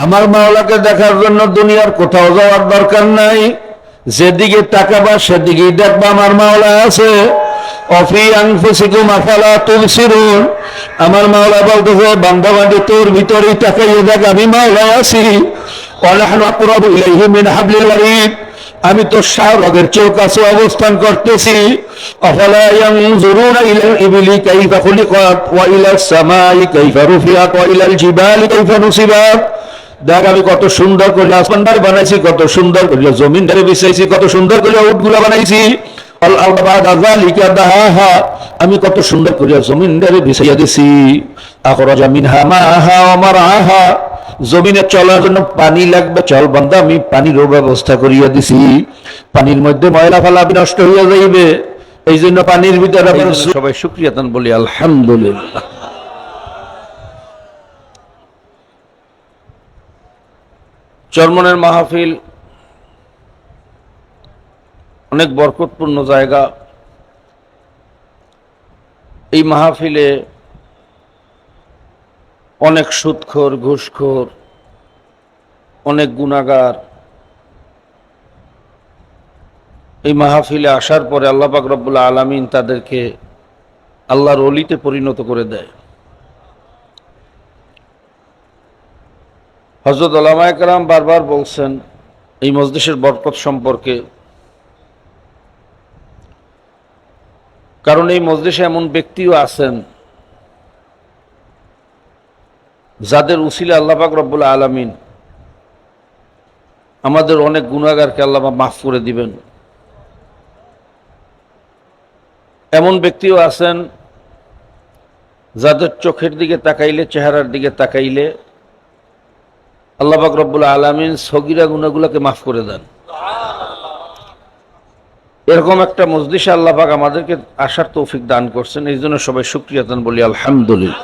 আমার মাওলাকে দেখার জন্য দুনিয়ার কোথাও যাওয়ার দরকার নাই, যেদিকে তাকাবা সেদিকেই দেখবা আমার মাওলা আছে। অফি আনফুসিকুম আফালা তুবসিরুন, আমার মাওলা বলতেছে বান্দা বান্দি তোর ভিতরেই তাকাইয়ে দেখ আমি মাওলা আছি। ওয়ানাহনু আকরাবু ইলাইহি মিন হাবলিল ওয়ারিদ, আমি তো শাহরগের চেয়েও কাছে অবস্থান করতেছি। আফালা ইয়ানজুরুনা ইলাল ইবলি কাইফা খুলিকাত ওয়া ইলাস সামাই কাইফা রুফিআত ওয়া ইলাল জিবালি কাইফা নুসিবাত। দেখ আমি কত সুন্দর করে আসমানটারে বানাইছি, কত সুন্দর করে জমিনটারে বিছাইছি, কত সুন্দর করে উটগুলা বানাইছি। আমি কত সুন্দর করে জমিনটারে বিছাইয়া দিছি। আখরাজা মিনহা মাআহা ওয়া মারআহা, জমিনে চলার জন্য পানি লাগবে, চল বান্দা আমি পানির ব্যবস্থা করিয়া দিছি। পানির মধ্যে ময়লা ফালা নষ্ট হইয়া যাইবে, এই জন্য পানির ভিতরে সবাই শুকরিয়া তান বলি আলহামদুলিল্লাহ। চরমনের মাহফিল অনেক বরকতপূর্ণ জায়গা। এই মাহফিলে অনেক সুদখোর, ঘুষখোর, অনেক গুনাহগার এই মাহফিলে আসার পরে আল্লাহ পাক রব্বুল আলামিন তাদেরকে আল্লাহর ওলিতে পরিণত করে দেয়। হযরত উলামায়ে কেরাম বারবার বলছেন এই মজলিসের বরকত সম্পর্কে, কারণ এই মজলিসে এমন ব্যক্তিও আছেন যাদের উসিলে আল্লাহ পাক রব্বুল আলামিন আমাদের অনেক গুনাহগারকে আল্লাহ মাফ করে দিবেন। এমন ব্যক্তিও আছেন যাদের চোখের দিকে তাকাইলে, চেহারার দিকে তাকাইলে আল্লাহ পাক রব্বুল আলামিন সগীরা গুনাহগুলোকে মাফ করে দেন। এরকম একটা মজলিসে আল্লাহ পাক আমাদেরকে আসার তৌফিক দান করছেন, এই জন্য সবাই শুকরিয়া দান বলি আলহামদুলিল্লাহ।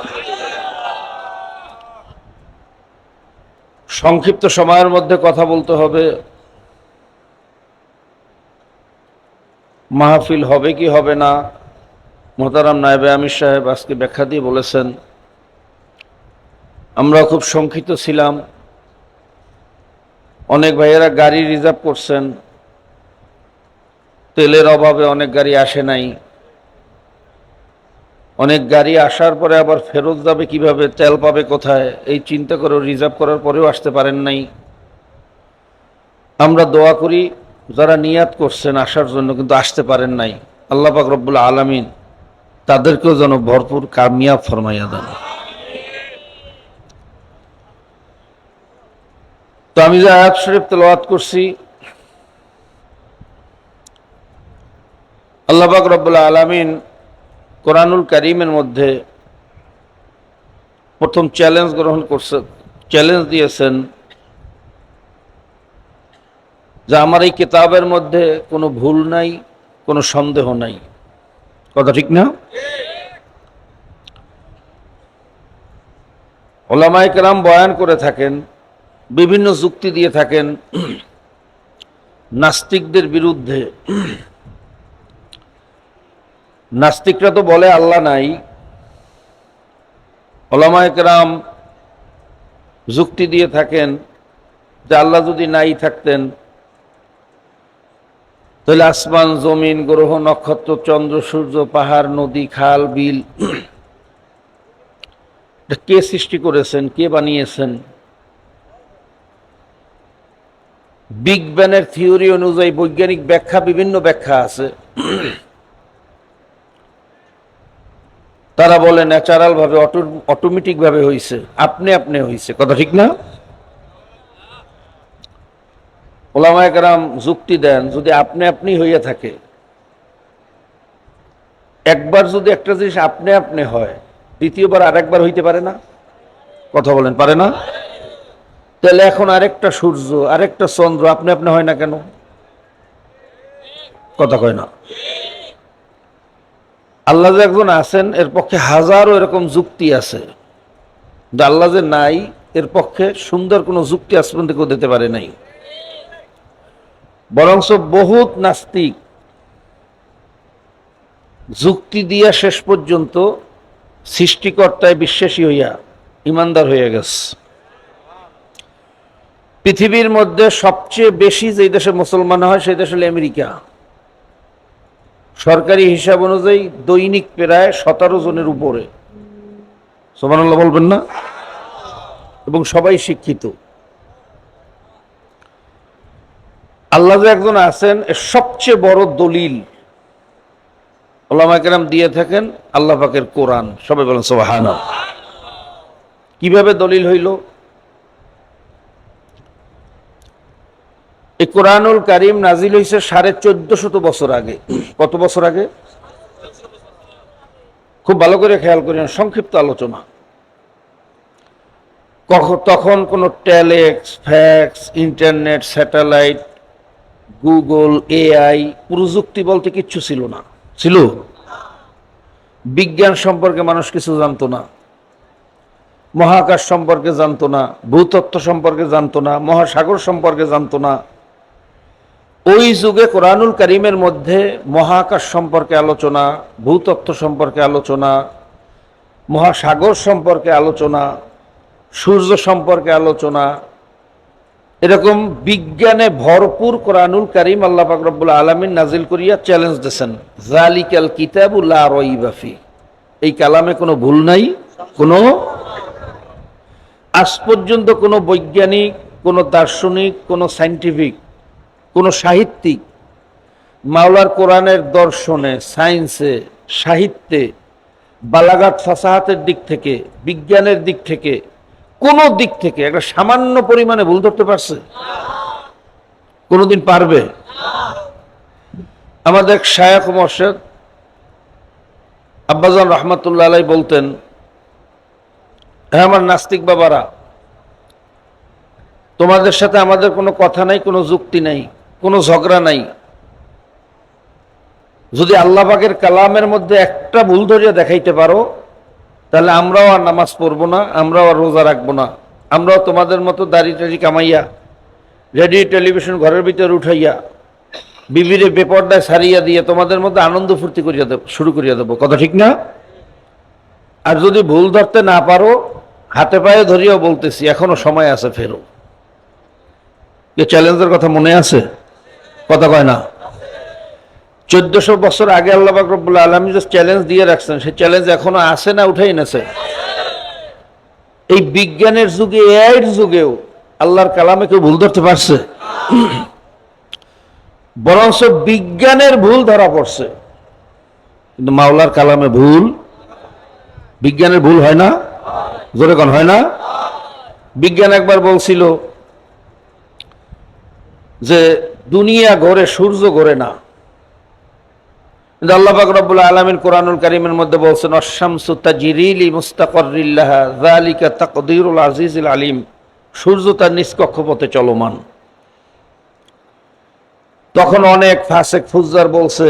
সংক্ষিপ্ত সময়ের মধ্যে কথা বলতে হবে। মাহফিল হবে কি হবে না, মোহতারাম নায়েবে আমির সাহেব আজকে ব্যাখ্যা দিয়ে বলেছেন। আমরা খুব সংক্ষিপ্ত ছিলাম। অনেক ভাইয়েরা গাড়ি রিজার্ভ করছেন, তেলের অভাবে অনেক গাড়ি আসে নাই। অনেক গাড়ি আসার পরে আবার ফেরত যাবে কিভাবে, তেল পাবে কোথায়, এই চিন্তা করে রিজার্ভ করার পরেও আসতে পারেন নাই। আমরা দোয়া করি যারা নিয়াত করছেন আসার জন্য কিন্তু আসতে পারেন নাই, আল্লাহ পাক রব্বুল আলামিন তাদেরকেও যেন ভরপুর কামিয়াব ফরমাইয়া দেন। তো আমি যে আয়াত শরীফ তেলাওয়াত করছি, আল্লাহ পাক রব্বুল আলামিন কোরআনুল কারীমের মধ্যে প্রথম চ্যালেঞ্জ গ্রহণ করছেন, চ্যালেঞ্জ দিয়েছেন যে আমার এই কিতাবের মধ্যে কোনো ভুল নাই, কোনো সন্দেহ নাই। কথা ঠিক না? উলামায়ে কেরাম বয়ান করে থাকেন, বিভিন্ন যুক্তি দিয়ে থাকেন নাস্তিকদের বিরুদ্ধে। নাস্তিকরা তো বলে আল্লাহ নাই, উলামায়ে কেরাম যুক্তি দিয়ে থাকেন যে আল্লাহ যদি নাই থাকতেন তাহলে আসমান, জমিন, গ্রহ, নক্ষত্র, চন্দ্র, সূর্য, পাহাড়, নদী, খাল, বিল কে সৃষ্টি করেছেন, কে বানিয়েছেন? বিগ ব্যাংয়ের থিওরি অনুযায়ী বৈজ্ঞানিক ব্যাখ্যা, বিভিন্ন ব্যাখ্যা আছে। তারা বলে ন্যাচারাল ভাবে, অটোমেটিক ভাবে হয়েছে, আপনি আপনি হয়েছে। কথা ঠিক না? উলামায়ে কেরাম যুক্তি দেন যদি আপনি আপনি হইয়া থাকে, একবার যদি একটা জিনিস আপনি আপনি হয়, দ্বিতীয়বার আরেকবার হইতে পারে না? কথা বলেন, পারে না? তাহলে এখন আরেকটা সূর্য, আরেকটা চন্দ্র আপনি আপনি হয় না কেন? কথা কয় না। আল্লাহ যে একজন আছেন এর পক্ষে হাজারো এরকম যুক্তি আছে। আল্লাহ যে নাই এর পক্ষে সুন্দর কোনো যুক্তি আসমান থেকেও দিতে পারে নাই। বরঞ্চ বহুত নাস্তিক যুক্তি দিয়া শেষ পর্যন্ত সৃষ্টিকর্তায় বিশ্বাসী হইয়া ইমানদার হয়ে গেছে। পৃথিবীর মধ্যে সবচেয়ে বেশি যে দেশে মুসলমান হয় সেই দেশ হলো আমেরিকা। সরকারি হিসাব অনুযায়ী দৈনিক প্রায় 17 জনের উপরে, সুবহানাল্লাহ বলবেন না? এবং সবাই শিক্ষিত। আল্লাহ যে একজন আছেন এর সবচেয়ে বড় দলিল উলামায়ে কেরাম দিয়ে থাকেন আল্লাহ পাকের কোরআন। সবাই বলেন সুবহানাল্লাহ। কিভাবে দলিল হইল? এই কোরআনুল কারীম নাজিল হয়েছে 1450 বছর আগে। কত বছর আগে? খুব ভালো করে খেয়াল করেন, সংক্ষিপ্ত আলোচনা। তখন কোনো telex, fax, internet, satellite, Google, AI প্রযুক্তি বলতে কিচ্ছু ছিল না। ছিল? বিজ্ঞান সম্পর্কে মানুষ কিছু জানতো না, মহাকাশ সম্পর্কে জানতো না, ভূতত্ত্ব সম্পর্কে জানতো না, মহাসাগর সম্পর্কে জানতো না। ওই যুগে কোরআনুল কারীমের মধ্যে মহাকাশ সম্পর্কে আলোচনা, ভূতত্ত্ব সম্পর্কে আলোচনা, মহাসাগর সম্পর্কে আলোচনা, সূর্য সম্পর্কে আলোচনা, এরকম বিজ্ঞানে ভরপুর কোরআনুল কারীম আল্লাহ পাক রব্বুল আলামিন নাজিল করিয়া চ্যালেঞ্জ দিয়েছেন, যালিকাল কিতাবু লা রাইবা ফি। এই কালামে কোনো ভুল নাই। কোনো আজ পর্যন্ত কোনো বৈজ্ঞানিক, কোনো দার্শনিক, কোনো সায়েন্টিফিক, কোনো সাহিত্যিক মাওলার কোরআনের দর্শনে, সায়েন্সে, সাহিত্যে, বালাগাত ফাসাহাতের দিক থেকে, বিজ্ঞানের দিক থেকে, কোনো দিক থেকে একটা সামান্য পরিমাণে ভুল ধরতে পারছে? কোনোদিন পারবে? আমাদের শায়খ মুর্শিদ আব্বাজান রহমাতুল্লাহ আলাইহি বলতেন, হ্যাঁ আমার নাস্তিক বাবারা, তোমাদের সাথে আমাদের কোনো কথা নাই, কোনো যুক্তি নাই, কোনো ঝগড়া নাই। যদি আল্লাহ পাকের কালামের মধ্যে একটা ভুল ধরিয়া দেখাইতে পারো তাহলে আমরাও আর নামাজ পড়বো না, আমরাও আর রোজা রাখবো না, আমরাও তোমাদের মতো দাড়ি টাড়ি কামাইয়া, রেডিও টেলিভিশন ঘরের ভিতরে উঠাইয়া, বিবিরে বেপর্দায় সারিয়া দিয়ে তোমাদের মধ্যে আনন্দ ফুর্তি করিয়া শুরু করিয়া দেবো। কথা ঠিক না? আর যদি ভুল ধরতে না পারো, হাতে পায়ে ধরিয়াও বলতেছি এখনো সময় আছে, ফেরো। এ চ্যালেঞ্জের কথা মনে আছে? কথা কয় না? 1400 বছর আগে আল্লাহ পাক রব্বুল আলামিন যে চ্যালেঞ্জ দিয়ে রাখছেন, সেই চ্যালেঞ্জ এখনো আছে না উঠাই নেছে? এই বিজ্ঞানের যুগে, এআইয়ের যুগেও আল্লাহর কালামে কেউ ভুল ধরতে পারছে? বরঞ্চ বিজ্ঞানের ভুল ধরা পড়ছে, কিন্তু মাওলার কালামে ভুল, বিজ্ঞানের ভুল হয় না? জোরে কোন হয় না? বিজ্ঞান একবার বলছিল যে দুনিয়া ঘোরে, সূর্য ঘোরে না। কিন্তু আল্লাহ পাক রব্বুল আলামিন কোরআনুল কারীমের মধ্যে বলছেন, আশ-শামসু তাজরি লিমুস্তাকাররিল লাহা যালিকা তাকদীরুল আজিজিল আলিম। সূর্য তার নিজ কক্ষপথে চলমান। তখন অনেক ফাসেক ফুজ্জার বলছে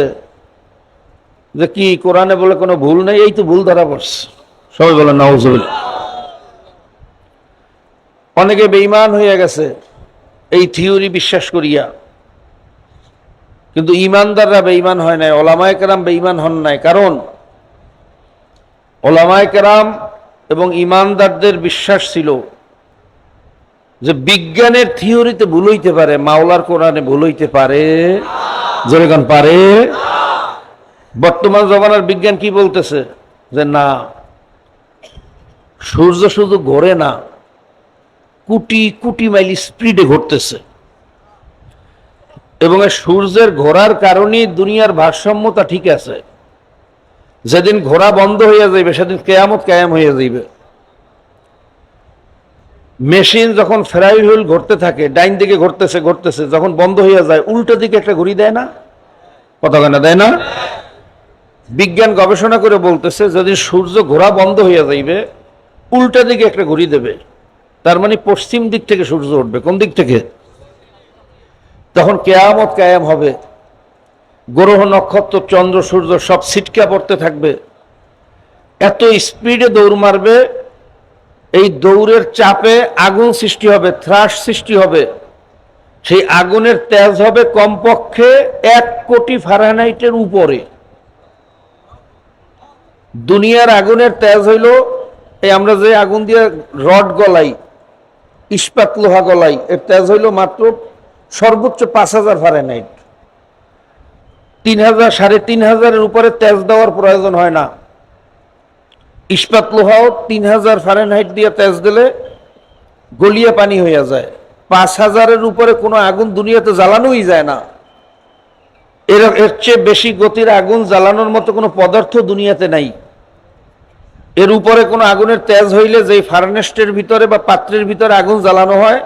যে কি কোরআনে বলে কোনো ভুল নেই, এই তো ভুল ধরা পড়ছে। সবাই বলেন নাউজুবিল্লাহ। অনেকে বেঈমান হয়ে গেছে এই থিওরি বিশ্বাস করিয়া, কিন্তু ইমানদাররা বেঈমান হয় নাই, ওলামায়ে কেরাম বেঈমান হন নাই। কারণ ওলামায়ে কেরাম এবং ইমানদারদের বিশ্বাস ছিল যে বিজ্ঞানের থিওরিতে ভুল হইতে পারে, মাওলার কোরআনে ভুল হইতে পারে। জোরে কোন পারে? বর্তমান জমানার বিজ্ঞান কি বলতেছে? যে না, সূর্য শুধু ঘোরে না, কোটি কোটি মাইল স্পিডে ঘুরতেছে, এবং সূর্যের ঘোরার কারণেই দুনিয়ার ভারসাম্যতা ঠিক আছে। যেদিন ঘোরা বন্ধ হইয়া যাইবে সেদিন কিয়ামত কায়েম হইয়া যাইবে। মেশিন যখন ফেরাই হুইল ঘুরতে থাকে, ডাইন দিকে ঘুরতেছে ঘুরতেছে, যখন বন্ধ হইয়া যায় উল্টো দিকে একটা ঘুরি দেয় না? কথা কেন দেয় না? বিজ্ঞান গবেষণা করে বলতেছে যদি সূর্য ঘোরা বন্ধ হইয়া যাইবে, উল্টা দিকে একটা ঘুরি দেবে। তার মানে পশ্চিম দিক থেকে সূর্য উঠবে। কোন দিক থেকে? তখন কিয়ামত কায়েম হবে। গ্রহ নক্ষত্র, চন্দ্র, সূর্য সব ছিটকা পড়তে থাকবে, এত স্পিডে দৌড় মারবে, এই দৌড়ের চাপে আগুন সৃষ্টি হবে, থ্রাশ সৃষ্টি হবে। সেই আগুনের তেজ হবে কমপক্ষে 1 কোটি ফারেনহাইটের উপরে। দুনিয়ার আগুনের তেজ হইল এই আমরা যে আগুন দিয়ে রড গলাই, ইস্পাত লোহা গলাই এর তেজ হইল মাত্র সর্বোচ্চ 5000 ফারেনহাইট। 3000 3500-এর উপরে তেজ দেওয়ার প্রয়োজন হয় না। ইস্পাত লোহাও 3000 ফারেনহাইট দিয়ে তেজ দিলে গলিয়ে পানি হইয়া যায়। 5000-এর উপরে কোনো আগুন দুনিয়াতে জ্বালানোই যায় না। এর চেয়ে বেশি গতির আগুন জ্বালানোর মতো কোনো পদার্থ দুনিয়াতে নাই। এর উপরে কোনো আগুনের তেজ হইলে যেই ফার্নেস্টের ভিতরে বা পাত্রের ভিতরে আগুন জ্বালানো হয়,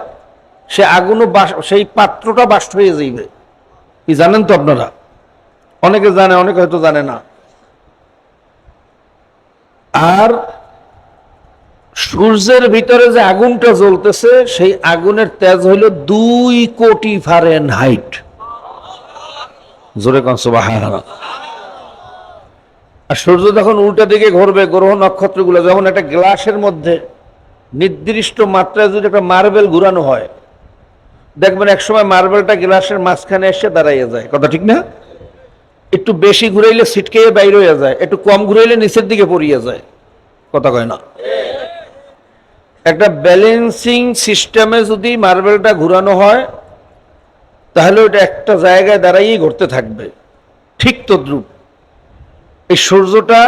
সে আগুনও সেই পাত্রটা বাষ্প হয়ে যাইবে। কি জানেন তো আপনারা? অনেকে জানে, অনেকে হয়তো জানে না। আর সূর্যের ভিতরে যে আগুনটা জ্বলতেছে, সেই আগুনের তেজ হইল 2 কোটি ফারেনহাইট। জোরে কোন সুবহানাল্লাহ। আর সূর্য যখন উল্টা দিকে ঘুরবে, গ্রহ নক্ষত্রগুলো যখন একটা গ্লাসের মধ্যে নির্দিষ্ট মাত্রায় যদি একটা মার্বেল ঘুরানো হয়, দেখবেন একসময় মার্বেলটা গ্লাসের মাঝখানে এসে দাঁড়াইয়া যায়। কথা ঠিক না? একটু বেশি ঘুরাইলে ছিটকে বাইরে হয়ে যায়, একটু কম ঘুরাইলে নিচের দিকে পড়িয়া যায়। কথা কয় না? একটা ব্যালেন্সিং সিস্টেমে যদি মার্বেলটা ঘুরানো হয়, তাহলে ওটা একটা জায়গায় দাঁড়াইয়েই ঘুরতে থাকবে। ঠিক তদ্রূপ এই সূর্যটা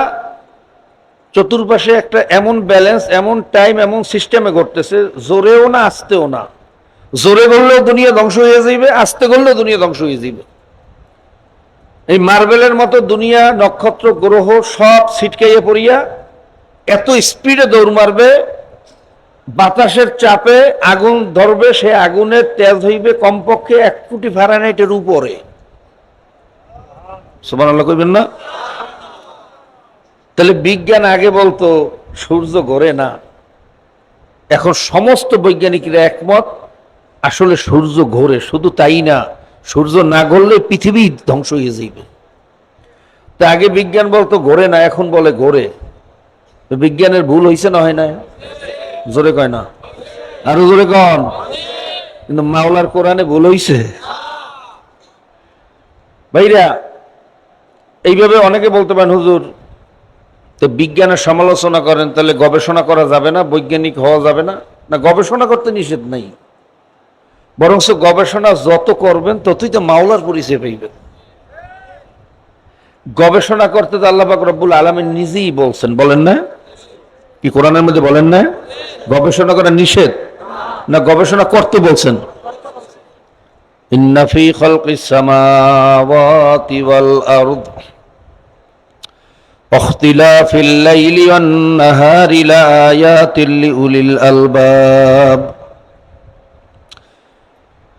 চতুর্পাশে একটা এমন ব্যালেন্স, এমন টাইম, এমন সিস্টেমে ঘটতেছে, জোরেও না আস্তেও না। জোরে করলেও দুনিয়া ধ্বংস হয়ে যাইবে, আস্তে করলেও দুনিয়া ধ্বংস হয়ে যাইবে। এই মার্বেলের মতো দুনিয়া, নক্ষত্র, গ্রহ সব ছিটকাইয়ে পড়িয়া এত স্পিডে দৌড় মারবে, বাতাসের চাপে আগুন ধরবে, সে আগুনের তেজ হইবে কমপক্ষে 1 কোটি ফারেনহাইটের উপরে। সুবহানাল্লাহ কইবেন না? তাহলে বিজ্ঞান আগে বলতো সূর্য ঘোরে না, এখন সমস্ত বৈজ্ঞানিকরা একমত আসলে সূর্য ঘোরে। শুধু তাই না, সূর্য না ঘুরলে পৃথিবী ধ্বংস হয়ে যাইবে। তা আগে বিজ্ঞান বলতো ঘোরে না, এখন বলে ঘোরে। বিজ্ঞানের ভুল হয়েছে না? হয় না? জোরে কয় না? আরো জোরে কন। কিন্তু মাওলার কোরআনে ভুল হয়েছে ভাইরা। এইভাবে অনেকে বলতে পারেন, হুজুর তো বিজ্ঞানের সমালোচনা করেন, তাহলে গবেষণা করা যাবে না, বৈজ্ঞানিক হওয়া যাবে না? না, গবেষণা করতে নিষেধ নাই, বরং গবেষণা যত করবেন ততই তো মাওলার পরিচয় পাইবেন। গবেষণা করতে তো আল্লাহ পাক রব্বুল আলামিন নিজেই বলছেন, বলেন না? কি কোরআনের মধ্যে বলেন না গবেষণা করা নিষেধ? না গবেষণা করতে বলছেন? ইন্না ফি খালকিস সামাওয়াতি ওয়াল আরদ ওয়াখতিলাফিল লাইলি ওয়ান নাহারি লাআয়াতিল লিউলিল আলবাব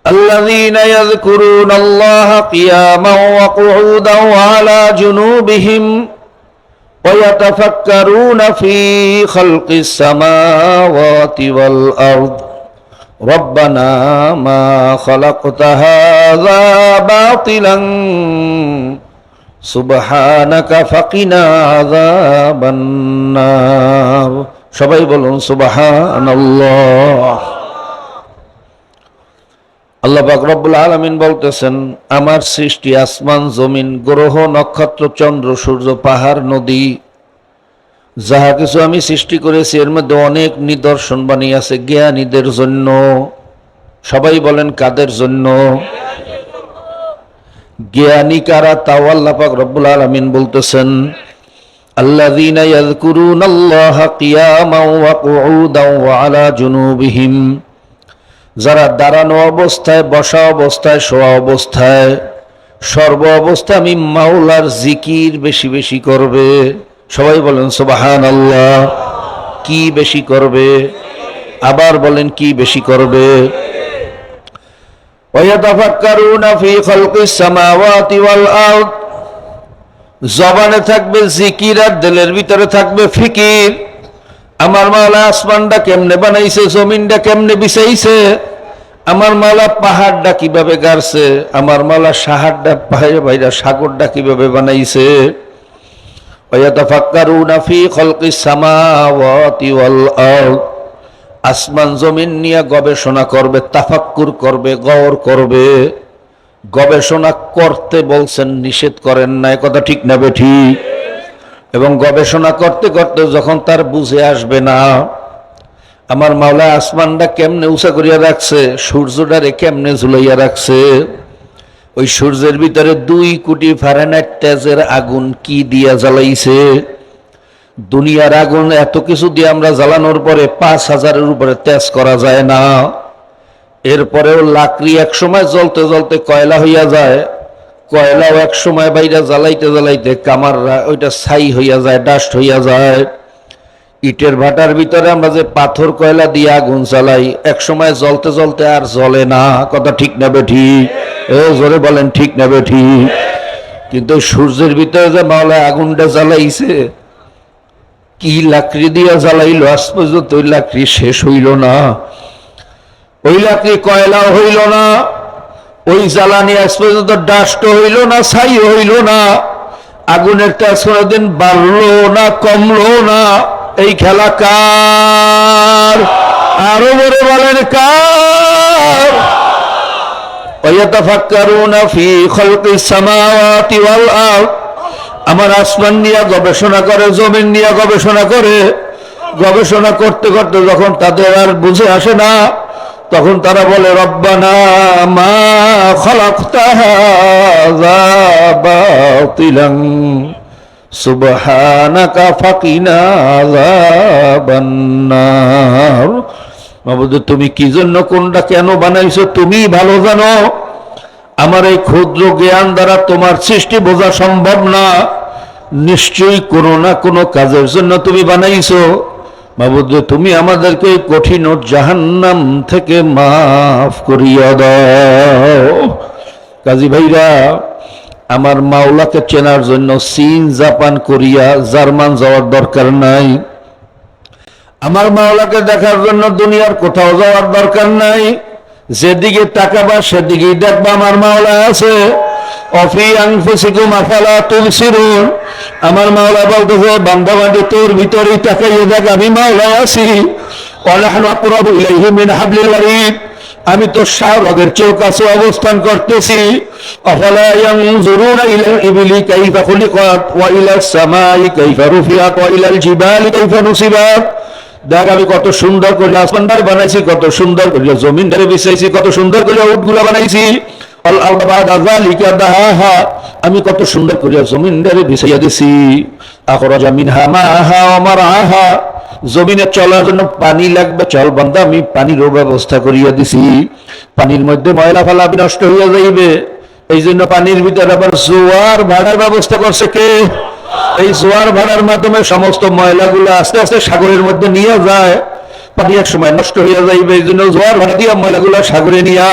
الذين يذكرون الله قياما وقعودا وعلى جنوبهم ويتفكرون في خلق السماوات والأرض ربنا ما خلقت هذا باطلا سبحانك فقنا عذاب النار সবাই বলুন সুবহানাল্লাহ। আল্লাহ পাক রব্বুল আলামিন বলতেছেন, আমার সৃষ্টি আসমান জমিন, গ্রহ নক্ষত্র, চন্দ্র সূর্য, পাহাড় নদী, যাহা কিছু আমি সৃষ্টি করেছি এর মধ্যে অনেক নিদর্শন বানিয়েছে জ্ঞানীদের জন্য। সবাই বলেন কাদের জন্য? জ্ঞানী কারা? তাও আল্লাহ পাক রব্বুল আলামিন বলতেছেন, আল্লাযীনা ইয়াযকুরুনাল্লাহা কিয়ামান ওয়া কুউদান ওয়া আলা জুনুবিহিম, যারা দাঁড়ানো অবস্থায়, বসা অবস্থায়, শোয়া অবস্থায়, সর্ব অবস্থায় আমি মাওলার জিকির বেশি বেশি করবে। সবাই বলেন সুবহানাল্লাহ। কি বেশি করবে? আবার বলেন কি বেশি করবে? ওয়ায়াতাফাক্কারুনা ফি খালকিস সামাওয়াতি ওয়াল আরদ, জবানে থাকবে জিকির আর দিলের ভিতরে থাকবে ফিকির। আমার মাওলা আসমানটা কেমনে বানাইছে, জমিনটা কেমনে বিছাইছে, আমার মাওলা পাহাড়টা কিভাবে গাড়ছে, আমার মাওলা সাহারটা বাইরা সাগরটা কিভাবে বানাইছে। ওয়ায়াতাফাক্কারুনা ফি খালকিস সামাওয়াতি ওয়াল আরদ, আসমান জমিন নিয়ে গবেষণা করবে, তাফাক্কুর করবে, গওর করবে। গবেষণা করতে বলছেন, নিষেধ করেন না, কথা ঠিক না বেঠিক? এবং গবেষণা করতে করতে যখন তার বুঝে আসবে না, আমার মাওলা আসমানটা কেমনে উঁচা করিয়া রাখছে, সূর্যটারে কেমনে ঝুলাইয়া রাখছে। ওই সূর্যের ভিতরে 2 কোটি ফারেনহাইট তেজের আগুন কি দিয়া জ্বালাইছে। দুনিয়ার আগুন এত কিছু দিয়ে আমরা জ্বালানোর পরে 5000-এর উপরে তেজ করা যায় না। এরপরেও লাকড়ি এক সময় জ্বলতে জ্বলতে কয়লা হইয়া যায়, কয়লাও এক সময় বাইরে জ্বালাইতে জ্বালাইতে কামাররা ওইটা ছাই হইয়া যায়, ডাস্ট হইয়া যায়। ইটের ভাটার ভিতরে আমরা যে পাথর কয়লা দিয়ে আগুন জ্বালাই, এক সময় জ্বলতে জ্বলতে আর জ্বলে না। কথা ঠিক না বেঠিক? জোরে বলেন ঠিক না বেঠিক? কিন্তু সূর্যের ভিতরে যে মাওলা আগুনটা জ্বালাইছে, কি লাকড়ি দিয়া জ্বালাইলো, আজ পর্যন্ত ওই লাকড়ি শেষ হইল না। ওই লাকড়ি কয়লাও হইল না, ওই জ্বালানি আজ পর্যন্ত ডাস্ট হইল না, ছাই হইল না। আগুনের তেজ কোনোদিন বাড়লো না, কমলো না। এই খেলা কার? আরো বড় বলেন কার? ওয়াতাফাক্কারুনা ফি খালকিস সামাওয়াতি ওয়াল আরদ। আমার আসমান নিয়ে গবেষণা করে, জমিন নিয়ে গবেষণা করে, গবেষণা করতে করতে যখন তাদের আর বুঝে আসে না, তখন তারা বলে রব্বানা মা খালাকতা হাযা বাতিলান সুবহানাকা ফাকিনা আযাবান নার। মাবুদ, তুমি কি জন্য কোনটা কেন বানাইছো তুমি ভালো জানো। আমার এই ক্ষুদ্র জ্ঞান দ্বারা তোমার সৃষ্টি বোঝা সম্ভব না। নিশ্চয়ই কোনো না কোনো কাজের জন্য তুমি বানাইছো। মাবুদ, তুমি আমাদেরকে কঠিন জাহান্নাম থেকে মাফ করিয়া দাও। কাজী ভাইরা, আমার মাওলাকে চেনার জন্য চীন, জাপান, কোরিয়া, জার্মান যাওয়ার দরকার নাই। আমার মাওলাকে দেখার জন্য দুনিয়ার কোথাও যাওয়ার দরকার নাই। যেদিকে তাকাবা সেদিকেই দেখবা আমার মাওলা আছে। অফি আনফুসিকুম আফালা তুবসিরুন। আমার মাওলা বলতেছে, বান্দা বান্দি তোর ভিতরেই তাকাইয়ে দেখ, আমি মাওলা আছি। ওয়ানাহনু আকরাবু ইলাইহি মিন হাবলিল ওয়ারিদ। আমি তো শাহরগের চেয়েও কাছে অবস্থান করতেছি। আফালা ইয়ানজুরুনা ইলাল ইবলি কাইফা খুলিকাত ওয়া ইলাস সামাই কাইফা রুফিআত ওয়া ইলাল জিবালি কাইফা নুসিবাত। দেখ আমি কত সুন্দর করে আসমানটারে বানাইছি, কত সুন্দর করে জমিনটারে বিছাইছি, কত সুন্দর করে উটগুলা বানাইছি। আমি কত সুন্দর করে জমিনটারে বিছাইয়া দিছি। আখরাজা মিনহা মাহা ওয়া মারআহা। জমিনে চলার জন্য পানি লাগবে, চল বান্দা আমি পানিরও ব্যবস্থা করিয়া দিছি। পানির মধ্যে ময়লা ফালা নষ্ট হইয়া যাইবে, এই জন্য পানির ভিতরে আবার জোয়ার ভাড়ার ব্যবস্থা করছে কে? এই জোয়ার ভাড়ার মাধ্যমে সমস্ত ময়লাগুলো আস্তে আস্তে সাগরের মধ্যে নিয়ে যায়। পানি এক সময় নষ্ট হইয়া যাইবে, এই জন্য জোয়ার ভাড়া দিয়া ময়লাগুলো সাগরে নিয়া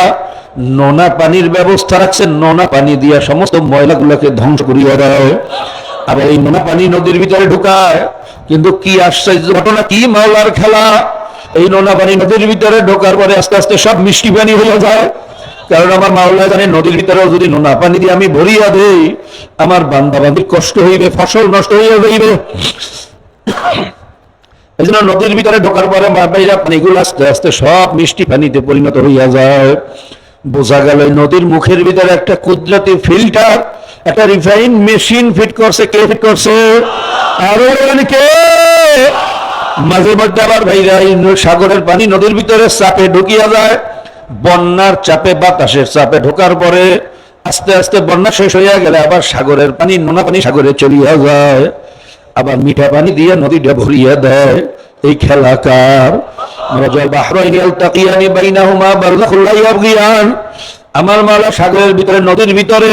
নোনা পানির ব্যবস্থা রাখছে। নোনা পানি দিয়া সমস্ত ময়লাগুলোকে ধ্বংস করিয়া দেয়। আবার এই নোনা পানি নদীর ভিতরে ঢুকায়। কিন্তু কি আশ্চর্য ঘটনা, কি মাওলার খেলা! এই নোনা পানি নদীর ভিতরে ঢোকার পরে আস্তে আস্তে সব মিষ্টি পানি হয়ে যায়। কারণ আমার মাওলা জানে নদীর ভিতরেও যদি নোনা পানি দিয়ে আমি ভরিয়া দেই, আমার বান্দা বান্দির কষ্ট হইবে, ফসল নষ্ট হইয়া যাইবে। এই জন্য নদীর ভিতরে ঢোকার পরে বাইরা পানিগুলো আস্তে আস্তে সব মিষ্টি পানিতে পরিণত হইয়া যায়। বোঝা গেল নদীর মুখের ভিতরে একটা কুদরতি ফিল্টার, একটা রিফাইন মেশিন ফিট করছে। কে ফিট করছে? আরো কে? মাঝে মধ্যে আবার ভাইরা সাগরের পানি নদীর ভিতরে চাপে ঢুকিয়া যায়। বন্যার চাপে, বাতাসের চাপে ঢোকার পরে আস্তে আস্তে বন্যা শেষ হইয়া গেলে আবার সাগরের পানি, নোনা পানি সাগরে চলিয়া যায়। আবার মিঠা পানি দিয়ে নদীটা ভরিয়া দেয়। এই খেলা কার? আমার মাওলা সাগরের ভিতরে, নদীর ভিতরে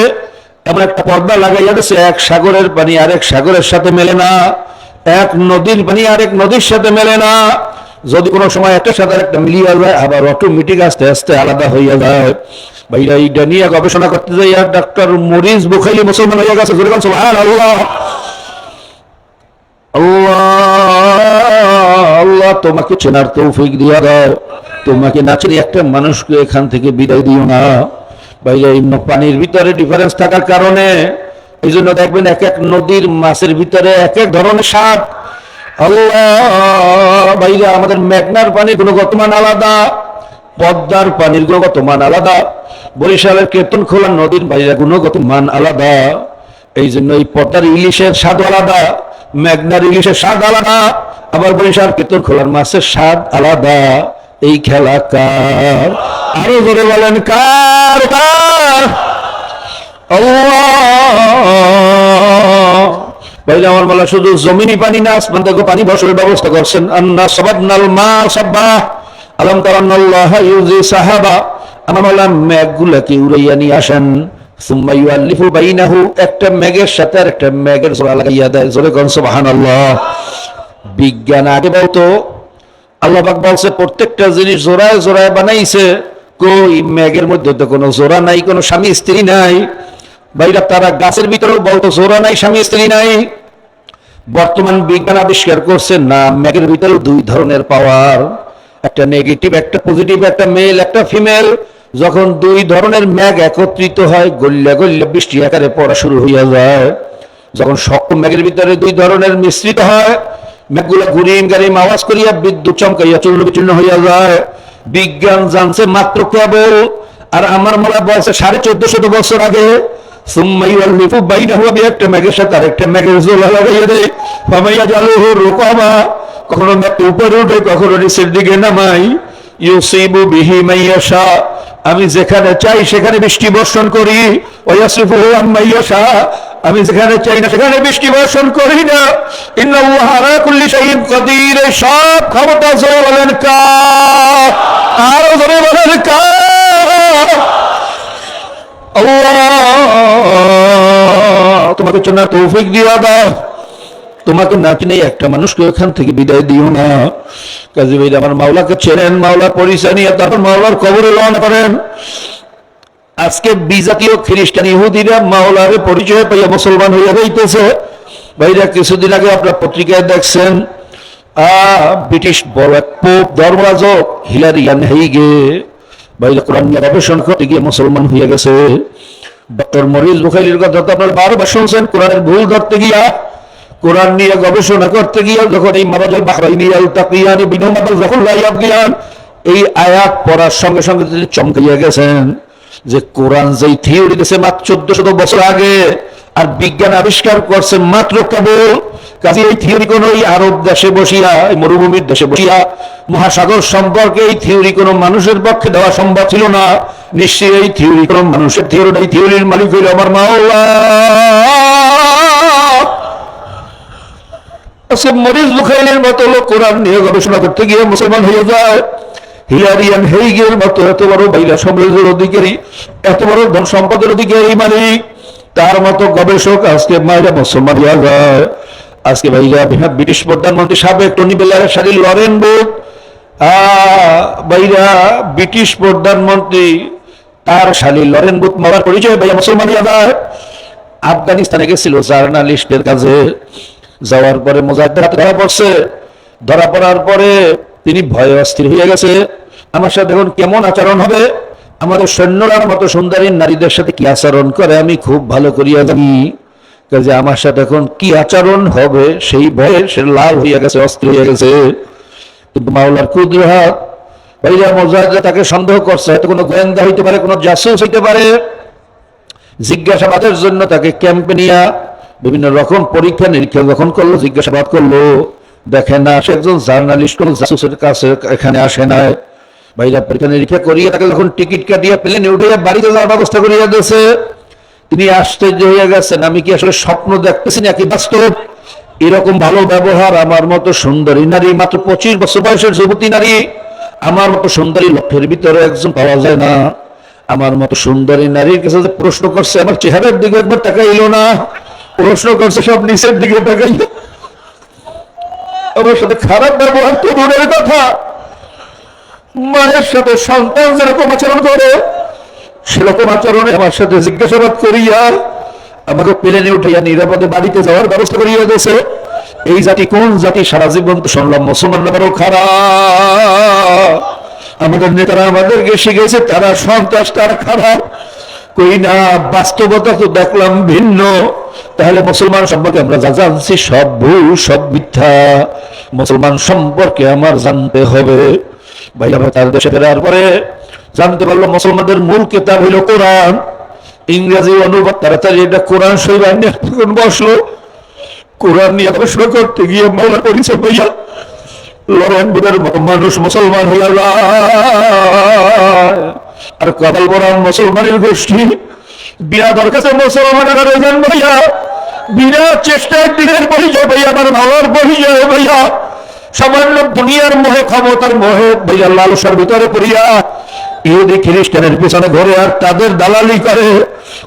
এমন একটা পর্দা লাগাইয়া দিয়েছে, এক সাগরের পানি আরেক সাগরের সাথে মেলে না, এক নদীর পানি আরেক নদীর সাথে মেলে না। যদি কোনো সময় একটার সাথে একটা মিলিয়ে যায়, আবার অটোমেটিক আস্তে আস্তে আলাদা হইয়া যায়। ভাইরা এইটা নিয়ে গবেষণা করতে যাই আর ডাক্তার মরিস বুখাইলি মুসলমান হয়ে গেছে। সুবহানাল্লাহ। আল্লাহ তোমাকে চেনার তৌফিক দিয়া দাও। তোমাকে না চিনি একটা মানুষকে এখান থেকে বিদায় দিও না। ভাইরা এই পানির ভিতরে ডিফারেন্স থাকার কারণে এই জন্য দেখবেন এক এক নদীর মাছের ভিতরে এক এক ধরনের স্বাদ। আল্লাহ ভাইরা, আমাদের মেঘনার পানির গুণগত মান আলাদা, পদ্মার পানির গুণগত মান আলাদা, বরিশালের কেতনখোলা নদীর ভাইরা গুণগত মান আলাদা। এই জন্য এই পদ্মার ইলিশের স্বাদ আলাদা, মেঘনার ইলিশের স্বাদ আলাদা। আবার বরিশাল কেতন খোলার মাছের স্বাদ আলাদা, এই খেলা কার? আরো ধরে বলেন কার কার? ভাইরা আমার বলা, শুধু জমিনি পানি না, আসমান থেকে পানি বর্ষণের ব্যবস্থা করছেন। আন্না সাবাবনাল মা সাব্বা আলাম তারান্নাল্লাহ ইউজি সাহাবা। আমার বলা, মেঘগুলাকে উড়াইয়া নিয়ে আসেন। সুম্মা ইউআল্লিফু বাইনাহু, একটা মেঘের সাথে আর একটা মেঘের জোড়া লাগাইয়া দেয়। জোরে কোন সুবহানাল্লাহ। বিজ্ঞান আগে বলতো, আল্লাহ পাক বলছে প্রত্যেকটা জিনিস জোড়ায় জোড়ায় বানাইছে। কই মেঘের মধ্যে তো কোনো জোড়া নাই, কোনো স্বামী স্ত্রী নাই। ভাইরা তারা গাছের ভিতরেও বলতো জোড়া নাই, স্বামী স্ত্রী নাই। বর্তমান বিজ্ঞান আবিষ্কার করছে না, মেঘের ভিতরে দুই ধরনের পাওয়ার, একটা নেগেটিভ একটা পজিটিভ, একটা মেল একটা ফিমেল। যখন দুই ধরনের মেঘ একত্রিত হয়, গল্লা গল্লা বৃষ্টি আকারে পড়া শুরু হইয়া যায়। যখন শক্ত মেঘের ভিতরে দুই ধরনের মিশ্রিত হয়, মেঘগুলা ঘুরিম গাড়িম আওয়াজ করিয়া বিদ্যুৎ চমকাইয়া চূর্ণ বিচূর্ণ হইয়া যায়। বিজ্ঞান জানছে মাত্র কেবল, আর আমার মনে বলছে 1450 বছর আগে। একটা মেঘের সাথে আরেকটা মেঘের জোলা লাগাইয়া দেয়। কখনো মেঘটা উপরে উঠে, কখনো নিচের দিকে নামাই। ইউসিবু বিহি মাইয়াশা, আমি যেখানে চাই সেখানে বৃষ্টি বর্ষণ করি। ওয়াসিফুহু আম্মাইয়াশা, আমি যেখানে চাই না সেখানে বৃষ্টি বর্ষণ করি না। ইন্নাল্লাহা আলা কুল্লি শাইইন কাদির, সব ক্ষমতা জোরে বলেন কার? আরো জোরে বলেন কার? আল্লাহ তোমাকে চেনার তৌফিক দিয়া দাও। তোমাকে না চিনে একটা মানুষকে ওখান থেকে বিদায় দিও না। কাজী ভাই আমার মাওলাকে চেনেন, মাওলার পরিচয় নিয়ে তারপর মাওলার কবরে রওনা করেন। আজকে বিজাতীয় খ্রিস্টান ইহুদিরা মাওলার পরিচয় পাইয়া মুসলমান হইয়া যাইতেছে। ভাইরা কিছুদিন আগে আপনার পত্রিকায় দেখছেন, ব্রিটিশ বড় এক পোপ ধর্মরাজক হিলারিয়ান হেইগে ভাইরা কোরআন নিয়ে গবেষণা করতে গিয়ে মুসলমান হইয়া গেছে। ডক্টর মরিস বুখারীর কথা তো আপনার বারবার শুনছেন, কোরআনের ভুল ধরতে গিয়া, কোরআন নিয়ে গবেষণা করতে গিয়া যখন এই মারাজাল বাহরাইনি আলতাকিয়ানি বিনহুমা বারযাখুল্লাহ ইয়াবগিয়ান, এই আয়াত পড়ার সঙ্গে সঙ্গে তিনি চমকাইয়া গেছেন যে কোরআন যেই থিওরি দিয়েছে মাত্র 1400 বছর আগে, আর বিজ্ঞান আবিষ্কার করছে মাত্র কেবল। কাজে এই থিওরি কোন এই আরব দেশে বসিয়া, এই মরুভূমির দেশে বসিয়া মহাসাগর সম্পর্কে এই থিওরি কোন মানুষের পক্ষে দেওয়া সম্ভব ছিল না। নিশ্চয়ই এই থিওরি কোন মানুষের থিওরি, এই থিওরির মালিক হইল আমার মাওলা। মরিস বুখারীর মতো লোক কোরআন নিয়ে গবেষণা করতে গিয়ে মুসলমান হয়ে যায়। হিলারিয়ান হেইগের মতো এত বড় বাইরা সম্রাজ্যের অধিকারী, এত বড় ধন সম্পদের অধিকারী মালিক, তার মতো গবেষক আজকে মায়েরা মুসলমান হয়ে যায়। আজকে ভাইরা ব্রিটিশ প্রধানমন্ত্রী সাবেক টনি ব্লেয়ারের শালী লরেন বুথ, ভাইরা ব্রিটিশ প্রধানমন্ত্রী তার শালী লরেন বুথ মারার পরিচয় ভাইয়া মুসলমান হয়ে যায়। আফগানিস্তানে গেছিল জার্নালিস্টের কাছে, যাওয়ার পরে মুজাহিদদের হাতে ধরা পড়ছে। ধরা পড়ার পরে তিনি ভয়ে অস্থির হয়ে গেছে, আমার সাথে এখন কেমন আচরণ হবে, আমাদের সৈন্যরা মতো সুন্দরী নারীদের সাথে কি আচরণ করে আমি খুব ভালো করিয়া জানি। কাজে আমার সাথে এখন কি আচরণ হবে সেই ভয়ে সে লাল হইয়া গেছে, অস্থির হইয়া গেছে। কিন্তু মাওলার কুদরত, ভাইরা মুজাহিদরা তাকে সন্দেহ করছে, হয়তো কোনো গোয়েন্দা হইতে পারে, কোনো জাসুস হইতে পারে। জিজ্ঞাসাবাদের জন্য তাকে ক্যাম্পে নিয়ে বিভিন্ন রকম পরীক্ষা নিরীক্ষা যখন করলো, জিজ্ঞাসাবাদ করলো, দেখে না সে একজন জার্নালিস্ট, কোন জাসুসের কাছে এখানে আসে না। ভাইরা পরীক্ষা নিরীক্ষা করিয়ে তাকে যখন টিকিট কাটিয়ে প্লেনে উঠে বাড়িতে যাওয়ার ব্যবস্থা করিয়া দিয়েছে, তিনি আশ্চর্য হয়ে গেছেন, আমি কি আসলে স্বপ্ন দেখতেছি নাকি বাস্তব? এরকম ভালো ব্যবহার আমার মতো সুন্দরী নারী, মাত্র 25 বছর বয়সের যুবতী নারী, আমার মতো সুন্দরী লক্ষের ভিতরে একজন পাওয়া যায় না। আমার মতো সুন্দরী নারীর কাছে প্রশ্ন করছে, আমার চেহারার দিকে একবার তাকাইলো না, প্রশ্ন করছে সব নিচের দিকে তাকাইল। আমার সাথে খারাপ ব্যবহার তো দূরের কথা, মায়ের সাথে সন্তান যেরকম আচরণ করে সেরকম আচরণে আমার সাথে জিজ্ঞাসাবাদ করিয়া আমাকে প্লেনে উঠাইয়া নিরাপদে বাড়িতে যাওয়ার ব্যবস্থা করিয়া দিয়েছে। এই জাতি কোন জাতি? সারা জীবন তো শুনলাম মুসলমানরা বড় খারাপ, আমাদের নেতারা আমাদেরকে শিখেছে তারা সন্ত্রাস, তারা খারাপ। কই না, বাস্তবতা তো দেখলাম ভিন্ন। তাহলে মুসলমান সম্পর্কে আমরা যা জানছি সব ভুল, সব মিথ্যা। মুসলমান সম্পর্কে আমার জানতে হবে। ভাই আমরা তার দেশে ফেরার পরে জানতে পারলো মুসলমানদের মূল কিতাব হইল কোরআন, ইংরেজি অনুবাদ তাড়াতাড়ি এটা কোরআন শরীফ বসলো। কোরআন নিয়ে গবেষণা করতে গিয়ে মাওলার পরিচয় পাইয়া লড়নপুরের মানুষ মুসলমান হয়ে যায়, আর কপাল পরান মুসলমানের গোষ্ঠী বিনা দরকারে মুসলমানের যান ভাইয়া, বিনা চেষ্টায় দিনের পরিচয় ভাইয়া, আমার ভালোর পরিচয় ভাইয়া, সামান্য দুনিয়ার মোহে ক্ষমতার মোহে ভাইয়া লালসার ভিতরে পড়িয়া ইহুদি খ্রিস্টানের পিছনে ঘরে আর তাদের দালালি করে।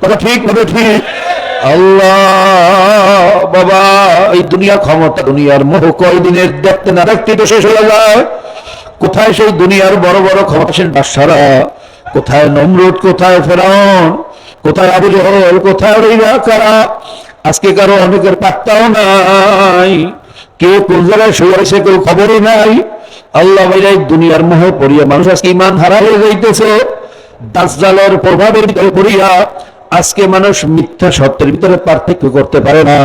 কথা ঠিক হবে ঠিক? আল্লাহ বাবা, এই দুনিয়ার ক্ষমতা দুনিয়ার মোহ কয়দিনের দেখতে না দেখতে তো শেষ হয়ে যায়। কোথায় সেই দুনিয়ার বড় বড় ক্ষমতাসীন বাদশারা, কোথায় নমরুদ, কোথায় ফেরাউন, কোথায় আবু জহল, কোথায় কারা? আজকে কারো অনেকের পাত্তাও নাই, কে কোন জায়গায় শুয়ে আছে কেউ খবরই নাই। আল্লাহ ভাইরা দুনিয়ার মোহে পড়িয়া মানুষ আজকে ইমান হারা হয়ে যাইতেছে। দাজ্জালের প্রভাবের ভিতরে পড়িয়া আজকে মানুষ মিথ্যা সত্যের ভিতরে পার্থক্য করতে পারে না।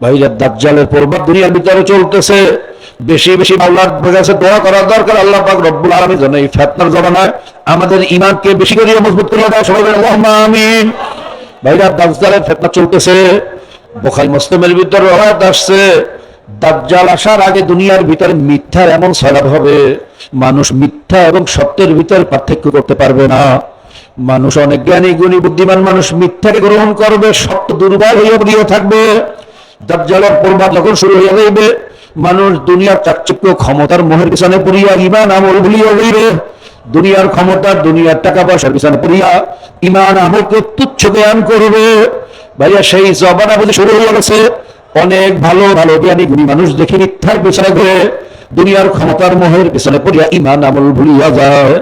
ভাইরা দাজ্জালের প্রভাব দুনিয়ার ভিতরে চলতেছে। বেশি বেশি আল্লাহর কাছে দোয়া করা দরকার। আল্লাহ পাক রব্বুল আলামিন যেন এই ফিতনার জমানায় আমাদের ঈমানকে বেশি করে মজবুত করে দেয়। সবাই বলেন আল্লাহুম্মা আমিন। ভাইরা দাজ্জালের ফিতনা চলতেছে। বুখারী মুসলিমের ভিতরে রওয়ায়াত আসছে, দাজ্জাল আসার আগে দুনিয়ার ভিতরে মিথ্যার এমন ছড়াব হবে, মানুষ মিথ্যা এবং সত্যের ভিতরে পার্থক্য করতে পারবে না। মানুষ অনেক জ্ঞানী গুণী বুদ্ধিমান মানুষ মিথ্যাকে গ্রহণ করবে, সত্য দুর্বল হয়ে প্রিয় থাকবে। দাজ্জালের প্রভাব যখন শুরু হয়ে যাবে, মানুষ দুনিয়ার চাকচিক্য ক্ষমতার মোহের পিছনে পড়িয়া ঈমান আমল ভুলিয়া যাইবে। দুনিয়ার ক্ষমতা দুনিয়ার টাকা পয়সার পিছনে পড়িয়া ঈমান আমলকে তুচ্ছ জ্ঞান করবে। ভাইয়া সেই জমানা বুঝি শুরু হয়ে গেছে। অনেক ভালো ভালো জ্ঞানী গুণী মানুষ দেখি মিথ্যার পিছনে ঘুরে দুনিয়ার ক্ষমতার মোহের পিছনে পড়িয়া ঈমান আমল ভুলিয়া যায়।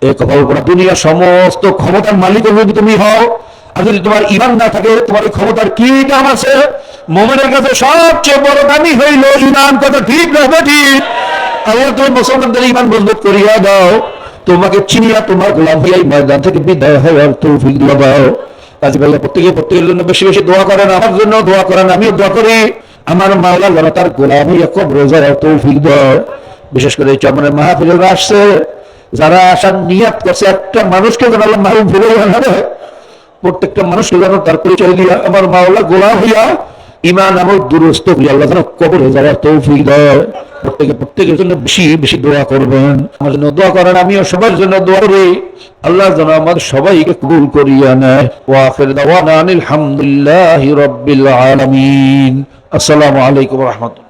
এই কল্পনা, দুনিয়ার সমস্ত ক্ষমতার মালিক যদি তুমি হও, আর যদি তোমার ঈমান না থাকে, তোমার এই ক্ষমতার কি দাম আছে? মুমিনের কাছে সবচেয়ে বড় দামি হইল ঈমান। কথা ঠিক না ঠিক? আল্লাহ তুমি মুসলমানদের ঈমান মজবুত করিয়া দাও, তোমাকে চিনিয়া তোমার গোলাম হইয়া ময়দান থেকে বিদায় হওয়ার তৌফিক দাও। আজকাল প্রত্যেকের জন্য বেশি বেশি দোয়া করেন, আমার জন্য দোয়া করেন, আমিও দোয়া করি আমার মাওলা যেন তার গোলাম হইয়া কবরে যাওয়ার তৌফিক দেয়। বিশেষ করে এই চরমনের মাহফিলেরা আসছে, যারা আসার নিয়াত করছে, একটা মানুষকে যেন আল্লাহ মাহরুম ফিরে না, প্রত্যেকটা মানুষকে যেন তার পরিচয় দিয়া আমার মাওলা গোলাম হইয়া ঈমান আমল দুরুস্ত হইয়া আল্লাহ যেন কবরে যাওয়ার তৌফিক দেয়। প্রত্যেকের জন্য বেশি বেশি দোয়া করবেন, আমার জন্য দোয়া করেন, আমিও সবার জন্য দোয়া করি। আল্লাহ যেন আমাদের সবাইকে কবুল করিয়া নেয়। ওয়া আখির দাওয়ানা আনিল হামদুলিল্লাহি রাব্বিল আলামিন। আসসালামু আলাইকুম ওয়া রাহমাতুল্লাহ।